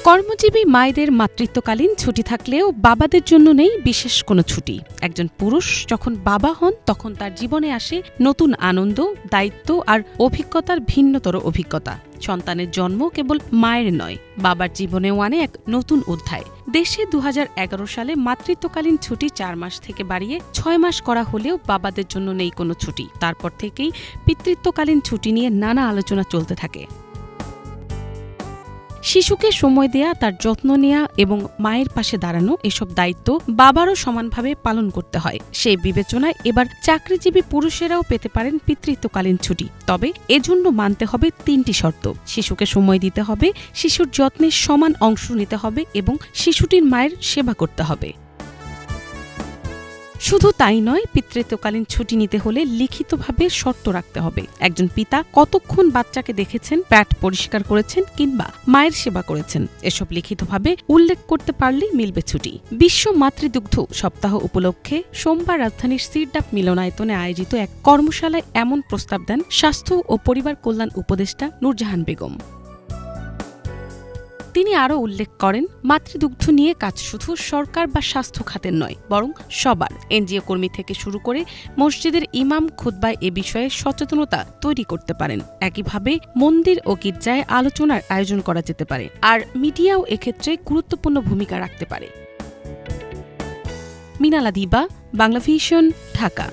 কর্মজীবী মায়েদের মাতৃত্বকালীন ছুটি থাকলেও বাবাদের জন্য নেই বিশেষ কোনো ছুটি। একজন পুরুষ যখন বাবা হন তখন তার জীবনে আসে নতুন আনন্দ, দায়িত্ব আর অভিজ্ঞতার ভিন্নতর অভিজ্ঞতা। সন্তানের জন্ম কেবল মায়ের নয়, বাবার জীবনেও আনে এক নতুন অধ্যায়। দেশে ২০১১ সালে মাতৃত্বকালীন ছুটি ৪ মাস থেকে বাড়িয়ে ৬ মাস করা হলেও বাবাদের জন্য নেই কোনো ছুটি। তারপর থেকেই পিতৃত্বকালীন ছুটি নিয়ে নানা আলোচনা চলতে থাকে। শিশুকে সময় দেয়া, তার যত্ন নেয়া এবং মায়ের পাশে দাঁড়ানো, এসব দায়িত্ব বাবারও সমানভাবে পালন করতে হয়। সেই বিবেচনায় এবার চাকরিজীবী পুরুষেরাও পেতে পারেন পিতৃত্বকালীন ছুটি। তবে এজন্য মানতে হবে ৩টি শর্ত। শিশুকে সময় দিতে হবে, শিশুর যত্নের সমান অংশ নিতে হবে এবং শিশুটির মায়ের সেবা করতে হবে। শুধু তাই নয়, পিতৃত্বকালীন ছুটি নিতে হলে লিখিতভাবে শর্ত রাখতে হবে। একজন পিতা কতক্ষণ বাচ্চাকে দেখেছেন, প্যাট পরিষ্কার করেছেন কিংবা মায়ের সেবা করেছেন, এসব লিখিতভাবে উল্লেখ করতে পারলেই মিলবে ছুটি। বিশ্ব মাতৃদুগ্ধ সপ্তাহ উপলক্ষে সোমবার রাজধানীর সিরডাপ মিলনায়তনে আয়োজিত এক কর্মশালায় এমন প্রস্তাব দেন স্বাস্থ্য ও পরিবার কল্যাণ উপদেষ্টা নূরজাহান বেগম। তিনি আরও উল্লেখ করেন, মাতৃদুগ্ধ নিয়ে কাজ শুধু সরকার বা স্বাস্থ্য খাতের নয়, বরং সবার। এনজিও কর্মী থেকে শুরু করে মসজিদের ইমাম খুতবায় এ বিষয়ে সচেতনতা তৈরি করতে পারেন। একইভাবে মন্দির ও গির্জায় আলোচনার আয়োজন করা যেতে পারে, আর মিডিয়াও এক্ষেত্রে গুরুত্বপূর্ণ ভূমিকা রাখতে পারে। মিনালা দিবা, বাংলাভিশন, ঢাকা।